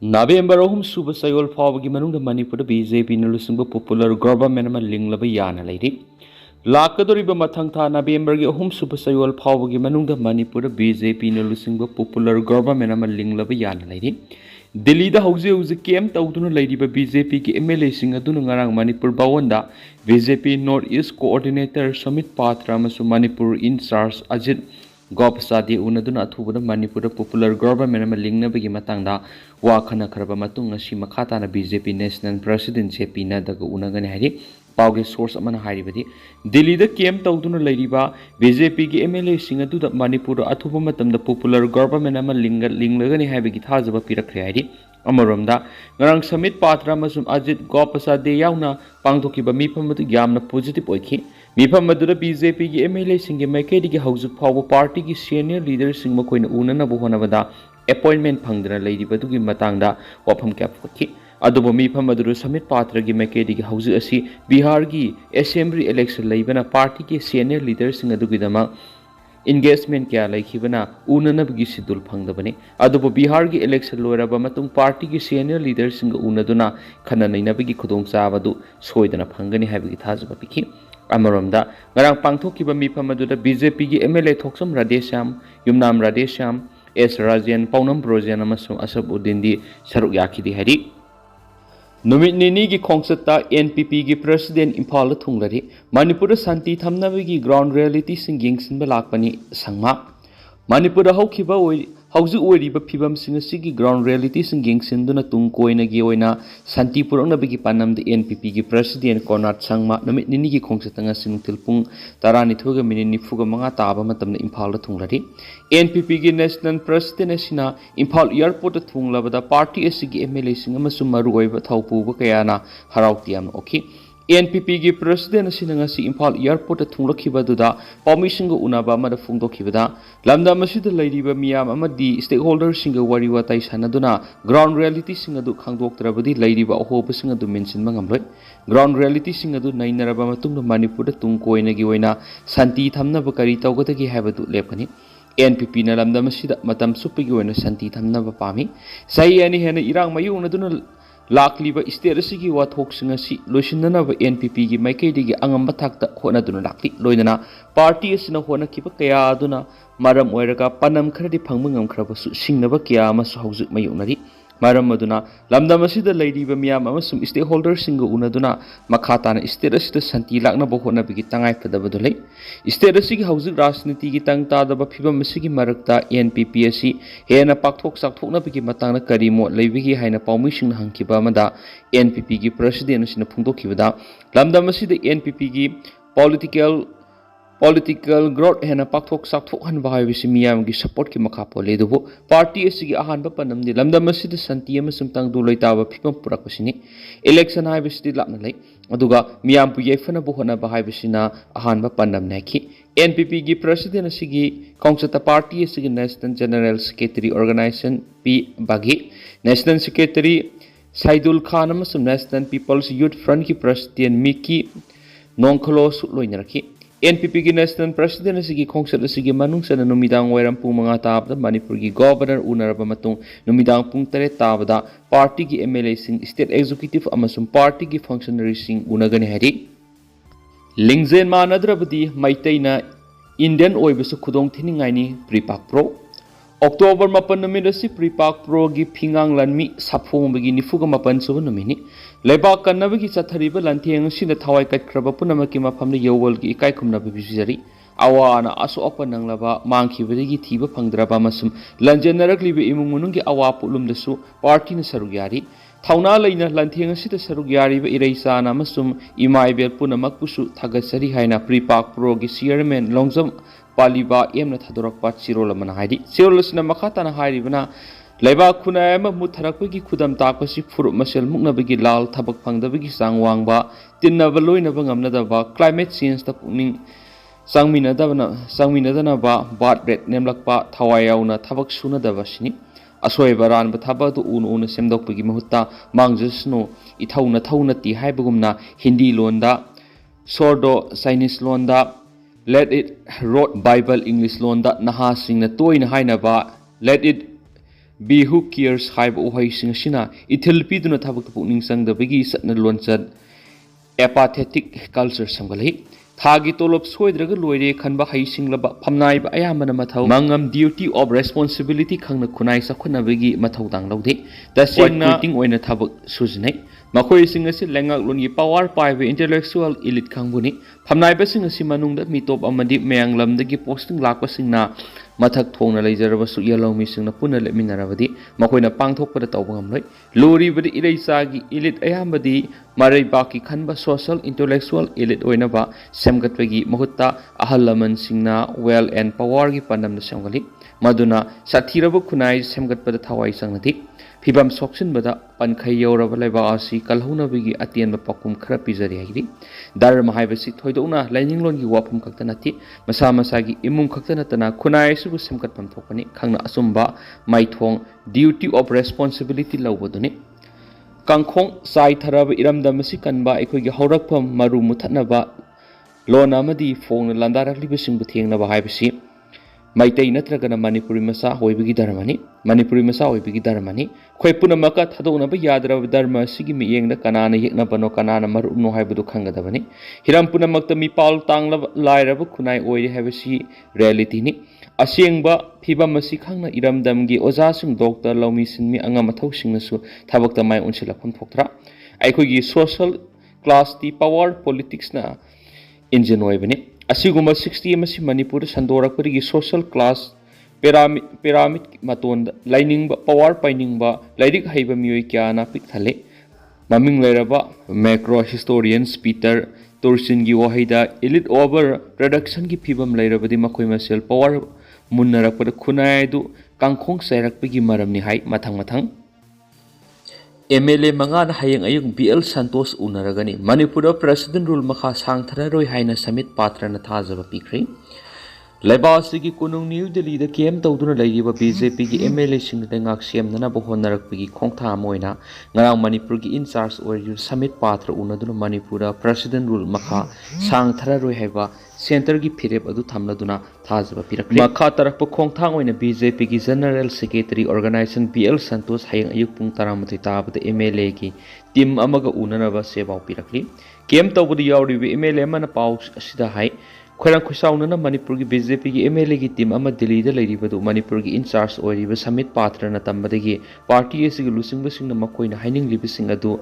November ahum suba sayol fawagi manungda Manipur BJP na lusungba popular government ama linglaba yana leiri. Lakadoriba mathang tha November gi ahum suba sayol fawagi manungda Manipur BJP na lusungba popular government ama linglaba yana leiri. Delhi da hauze kem tawduna leiriba BJP ki MLA sing aduna ngarang Manipur bawanda BJP North East Coordinator Sambit patra amasu Manipur in charge Ajit Gopsadi unaduna athubada Manipur popular government ama lingnabagi matangda wakhana kharaba matung ngasi makhata na BJP National President JP Nadaga unagani hari pauge source amana haribadi Delhi da kem tawduna leiriba BJP gi MLA sing adu Manipur athuba matamda popular government ama linglagani haibagi thajaba pirakre hari Amaromda ngarang Sambit patra masum Ajit Gopsadi yaona pangthokiba mifamatu yamna positive oikhi Mifam Madura BJP ki MLA singe maikedi ki haujuk phawa party ki senior leader sing makoina unana bo honabada appointment phangdana leiribadu gi matangda wafam kya phokhi adubo Mifam Madura Sambit patra gi maikedi ki haujuk asi Bihar gi assembly election leibana party ki senior leader sing adu gi dama engagement kya laikhibana unana gi sidul phangdabani adubo Bihar gi election loiraba matung party ki senior leader sing unaduna khana nainaba gi khudong chabadu soidana phangani haibagi thajaba pikhi Amaromda ngarang pangthokiba mifam aduda BJP gi MLA Thoksam Radesham Yumnam Radesham S Rajan Paunam Brojan amasung Asabuddin di saruk yakhidi hari Numit nini gi khongsata NPP gi President Imphal thunglari Manipur Santi thamnabagi ground reality sing yengsinba lakpani sangma Manipur haukiba hauju oiriba phibam sing asigi ground reality sing yengsinduna tung koina gi oina santi purangna bagi panam de NPP gi President Konat Sangma namit nini gi khongsatanga sinungtil pung 12 minute nifuga manga taba matamna Imphal thunglari NPP gi National President asina Imphal airport thunglabada party asigi MLA sing amasum maru oiba thaupuba kayana harautiam okhi NPP gi President asina ngasi Imphal airport thunglakhiba duda permission go unaba amada phungdokhibada lamda masida leiriba miyam amadi stakeholder singa wari watai sanaduna ground reality singa du khangdoktrabadi leiriba ahoba singa du mention mangamloi ground reality singa du nainaraba matungda Manipur da tungkoina gi oina santi thamna ba kari tawgadagi habadu lepkani NPP na lamda masida matam supigi oina santi thamna ba pami sai ani hena irang mayu unaduna Lakliba state asigi wathok singa si loisinana ba NPP gi maikedi gi angamba thakta hona duna lakti loinana party asina hona kiba kaya aduna maram oiraga panam kharadi phangmangam khraba su singnaba kya ama su haujuk mayunari maram aduna lamdam asida leiriba miyam amasum stakeholder singa unaduna makhata na state asida santi lakna bo hona bigi tangai phadaba dulai state asigi haujuk rajniti gi tangta daba phibam asigi marakta NPP asi hena pakthok sakthokna bigi matangna karimo leibigi haina paumi sing hangkiba amada NPP gi president asina phungdokhibada lamdam asida NPP gi political growth hena pakthok sakthok han bahai bisi miyam gi support ki makha pole dubo party asigi ahan ba panam ni lamdam asida santi amasum tang du loitaba phibam purak basini election hai bisi lakna lei aduga miyam pu yefana bo hona bahai bisina ahan ba panam nakhi NPP gi president asigi kongsata party asigi national general secretary organization phagi national secretary Saidul Khan amasum national people's youth front ki president Miki Nongkholo su loinarki NPP gi national president asigi khongsat asigi manungsana numidang wairam pung manga tabda Manipur gi governor unaraba matung numidang pung 3 tabada party gi MLA sing state executive amasum party gi functionary sing unagani hari lingzen manadrabadi maitaina Indian oibasu khudong thiningai ni pripak pro October 8 numidasi pripak pro gi phingang lanmi saphongbagi nifuga 8 suba numini Lebak kanabagi chathariba lantheng sina thawai katkraba punamaki mafamna yowal gi ikai khumna bibisari awana aso apa nanglaba mangkhibadagi thiba phangdraba masum lanjenarakliba imung munungi awa pulumdasu party na sarugyari thawna leina lantheng sida sarugyari ba ireisana masum imaibel punamakpusu thagasari haina pripak pro gi chairman longjam paliba emna thadorakpa chirol amana haidi chirolsina makhatana hairibana Laiba kunayama mutharakpagi khudam takpasi furup masel muknabagi lal thabak phangdabagi sangwangba tinnaba loinaba ngamnadaba climate change ta pungning sangminadana ba birth rate nemlakpa thawayauna thabak sunadaba sini asoiba ranba thabadu un semdokpagi mahutta mangjasno ithau na ti haibagumna Hindi londa sordo Chinese londa let it rot Bible English londa naha singna toina hainaba let it be who cares haiba uhai sing sina ithil piduna thabak pukning sangdabagi satna lonchat apathetic culture samgalai thagi tolop soidraga loire khanba hai singlaba phamnai ba ayamana mathau mangam duty of responsibility khangna khunai sakhunabagi mathau dang lode tasengna quitting oina thabak sujnai makhoi sing asi lengak longi power paibe intellectual elite khangbuni phamnai ba sing asi manungda mitop amadi meyanglamdagi posting lakpa singna mathak thongna leijarabasu yalomi singna punna leminarabadi makoina pangthokpada tawbangamloi lori badi ileisagi elite ayambadi marai baki khanba social intellectual elite oina ba semgatwagi mahutta ahalaman singna well and power gi pandamna semgali maduna sathiraba khunai semgatpada thawai sangnati phibam soksin bada pankhai yoraba leba asi kalhunabigi atien ba pakum khara pijari hairi dharma haibasi thoidona laininglon gi wafam khaktanati masa masagi imung khaktanatana khunai su semgatpam thokani khangna asumba maithong duty of responsibility lawboduni kangkhong sai tharaba iramdamasi kanba ekhoigi haurakpham maru muthanaba lon amadi phongna landaraklibisingu thengnaba haibasi maitai natragana manipuri masa hoibigi dharmani manipuri masa hoibigi dharmani khoi punamaka thadonaba yadraba dharma sigi miyengna kanana yekna bano kanana marumno haibudu khangadabani hiram punamakta mi paul tangla lairaba khunai oiri habasi reality ni asengba phibam asi khangna iramdamgi oja sing doctor lawmi sinmi anga mathau singnasu thabakta mai unsilakhon thoktra aikhogi social class ti power politics na engine oibani asiguma 60 amasi manipur sandorakpari social class pyramid maton lining power pining ba lairik haiba mioi kyana pikthale maming lairaba macro historians Peter Tursin gi wahaida elite over production gi phibam lairabadi makoi masel power munnarakpada khunai du kangkhong sairakpagi maramni hai mathang MLA mangana hayeng ayung BL Santos unaragani Manipura President rule makha sangthararoi haina Sambit patra na thajaba pikri Laibasigi kunung New Delhi da kem tawduna laiba BJP gi MLA sing dengak semnana bohonarakpagi khongtha moina ngarang Manipur gi in charge oir Sambit patra unaduna Manipura President rule makha sangthararoi haiba center gi phirep adu thamladuna thajaba pirakri makha tarakpa khongthang oina BJP gi General Secretary Organization BL Santos hayeng ayuk pung 13 tabada MLA gi team amaga unanaba sebau pirakli kem tawbudi yawribi MLA mana pau asida hai khoirang khusaunana Manipur gi BJP gi MLA gi team ama Delhi da lairibadu Manipur gi in charge oiriba Sambit patra na tambadagi party asigi lusingba singna makoina haining libising adu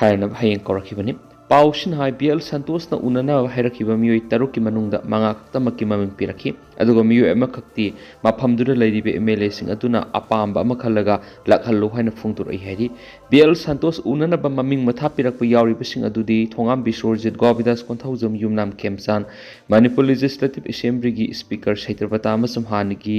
haina hayeng korakhibani Paushin hai BL Santos na unana hairakiba miyoi taruki manungda manga kaktamaki maming piraki aduga miyoi ama kakti maphamdura lairibe MLA sing aduna apamba ama khalaga lakhallo haina phungtur ai hairi BL Santos unana ba maming matha pirakpa yawriba sing adudi thongam Bisorjit Govidas Konthaujam Yumnam Kemsan Manipur Legislative Assembly gi Speaker Saitrabata amasam hanigi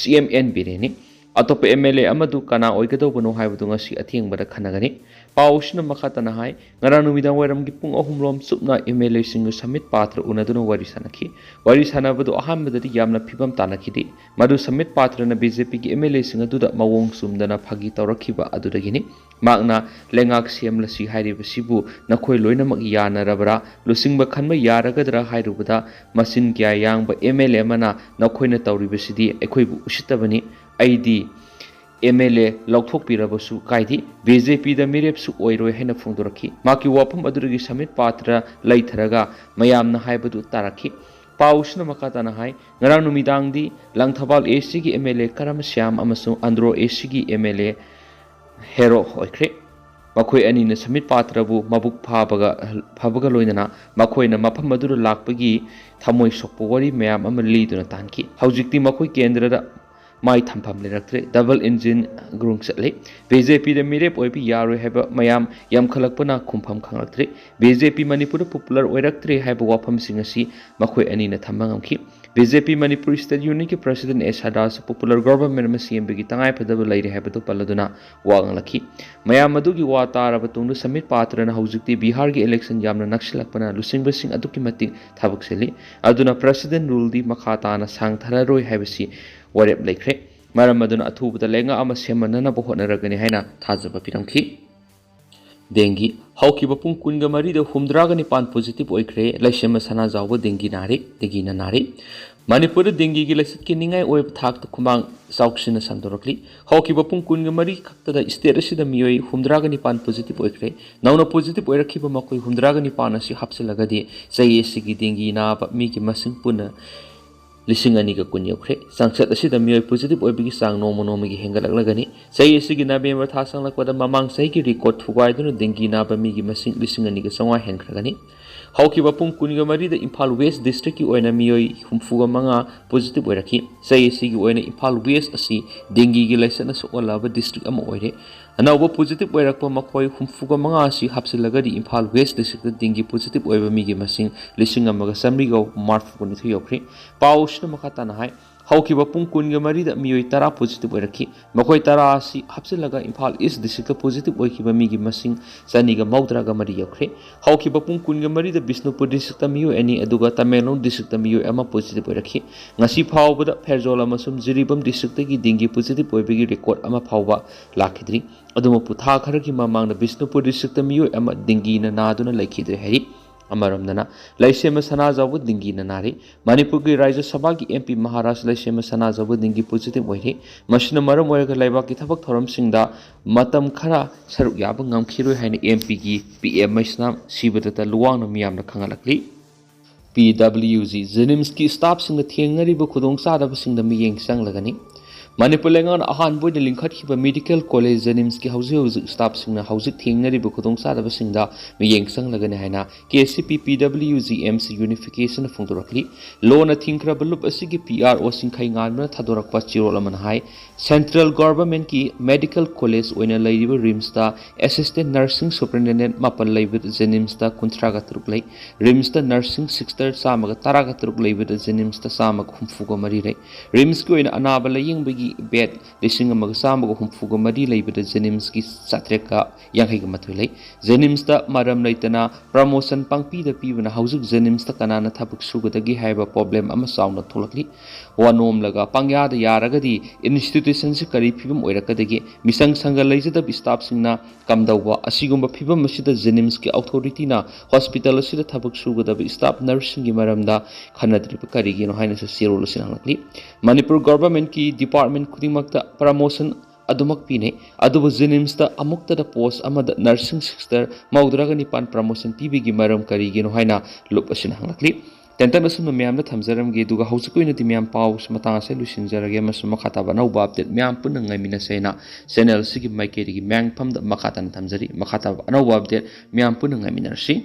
CMN bireni atop MLA amadu kana oigadobano haibadu ngasi athengbada khanagani Pausna makhatana hai ngara numidang wairam gi pung ahumlom supna MLA singu Sambit patra unaduna wari sanabadu ahambadadi yamna phibam tanakhidre madu Sambit patra na BJP gi MLA singa duda mawong sumdana phagi tawrakhiba adudagini magna lengak semlasi hairiba sibu nakhoi loinamak yanarabra lusingba khanba yaragadra hairubada masin kya yangba MLA mana nakhoina tawribasidi ekhoibu usitabani aidi MLA lauthok pirabasu kaidi BJP da mirepsu oiroi haina phungdorakhi maki wafam adurigi Sambit patra laitharaga mayamna haibadu tarakhi pausna makatana hai ngarang numidang di langthabal AC gi MLA karam syam amasu andro AC gi MLA hero hoikre makhoi ani na Sambit patra bu mabuk phabaga loinana makhoi na mafam aduru lakpagi thamoi sokpo wari mayam ama liduna tanki haujikti makhoi kendra da mai thampam leraktre double engine grung chatle BJP de mirep oipi yaroi haba mayam yam khalakpana khumpham khanglaktre BJP Manipur popular oiraktre haba wafam singasi makhoi ani na thambangamki BJP Manipur State Union ki President Esadas popular government ma CM gi tangai phadaba laire haba to paladuna wanglakhi mayam adu gi wa taraba tungdu Sambit patra na haujikti Bihar gi election yamna nakshilakpana lusingbasing aduki matik thabak seli aduna president rule di makhata na sangthararoi habasi warep lekre maram aduna athubada lenga ama semanana bohonaragani haina thajaba piramki dengi haukiba pung kunga marida humdraga nipan positive oikre laisema sana jawba dengi nari dengi na nari Manipur dengi gi laisat ki ningai oib thak ta kumang sauksina sandorakli haukiba pung kunga mari khakta da state asida miyoi humdraga nipan positive oikre nauna positive oirakhiba makoi humdraga nipan asi hapsilaga di sai sigi dengi na ba mi ki masing puna lising ani ka kun yokre sangsat asida miyoi positive oibigi sang nomo nomo gi hengalak sai sigi November tha sang lakwa da mamang sai ki record thugai dun dengi na ba mi gi masing lising ani ka sangwa hengragani haukiba pung kuniga mari da Imphal West district ki oina miyoi humfuga manga positive oirakhi sai sigi oina Imphal West asi dengi gi laisana so olaba district ama oire anauba positive oirakpa makoi humfuga manga asi hapsilaga di Imphal West district da dengi positive oiba mi gi masing lising amaga samri go marf kuni thu yokri pausna makata na hai haukiba pung kunga mari da miyoi tara positive oirakhi makoi tara asi hapsilaga Imphal East district da positive oikiba mi gi masing saniga maudraga mari yokri haukiba pung kunga mari da Bisnupur district da miyoi ani aduga Tamenglong district da miyoi ama positive oirakhi ngasi phawba da Pherjol amasum Jiribam district gi dengi positive oibigi record ama phawba lakhidri aduma putha khara ki mamang da Bisnupur district da miyoi ama dengi na naduna laikhidre hari amaramdana laisema sana jawu dingi na nari Manipur ki Rajya Sabha ki MP Maharashtra laisema sana jawu dingi positive oire masina maram oiraga laiba ki thabak thoram singda matam khara saruk yaba ngamkhiroi haina MP ki PM maisnam sibadata luwang na miyamna khangalakli PWG Jenims ki staff singda thengariba khudong sadaba singda miyeng sanglagani Manipur lengan ahan boy de linkhat khiba medical college Jenims ki hauzi staff singna hauzi thengnariba khudong sadaba singda miyeng sanglagani haina KCP PWG MC unification phungdorakli lona thingkra balup asigi PRO singkhai nganma thadorakpa chirol aman hai Central Government ki medical college oina lairiba RIMS ta assistant nursing superintendent mapal laibit Jenims ta kuntraga truk lai RIMS ta nursing sixter samaga taraga truk laibit Jenims ta samaga humfuga mari rai RIMS ki oina anaba laying bagi bed lising amaga samaga humfuga mari laibit Jenims ki satreka yanghaiga mathulai Jenims ta maram laitana promotion pangpi da pibana hausuk Jenims ta kanana thabuk sugadagi haiba problem ama sauna tholakli wanom laga pangya da yaraga di institution se kari phibam oirakadagi misang sangal laijada staff singna kamdawba asigumba phibam asida Jenims ki authority na hospital asida thabuk sugadaba staff nursing gi maramda khanadriba karigi no haina se sirol sinangli Manipur government ki department khudingmakta promotion adumak pine adubu Jenims ta amukta da post amada nursing sister maudraga nipan promotion pb gi maram karigi no haina lup asinangli Tentan asum miyam na thamjaram ge duga hausukoi na timyam paus matang ase lusinjarage masum makhata ba nau bab det miyam pun ngai mina sena channel sigi maikeri gi myang pham da makhata na thamjari makhata ba nau bab det miyam pun ngai mina si